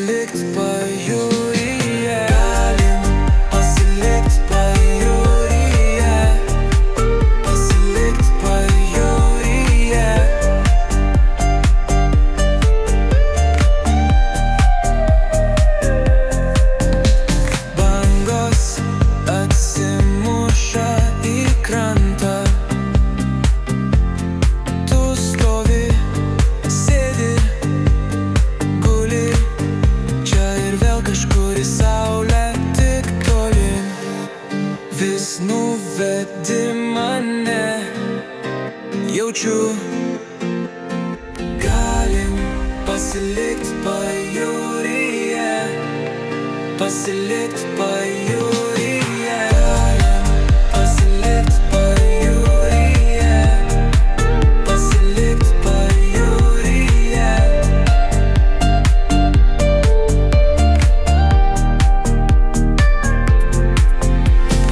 pasilikt pajūryje. Galim pasilikt pajūryje. Pasilikt pajūryje. Bangos atsimuša į krantą. Tu stovi, sėdi, guli čia ir vėl kažkur į saulę tik tolyn. Vis nuvedi mane, jaučiu. Galim pasilikt pajūryje. Pasilikt pajūryje. Galim pasilikt pajūryje. Pasilikt pajūryje.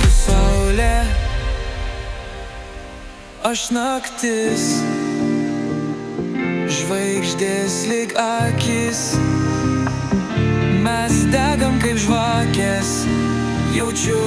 Tu saulė, aš naktis, žvaigždės lyg akis. Mes degam kaip žvakės, jaučiu.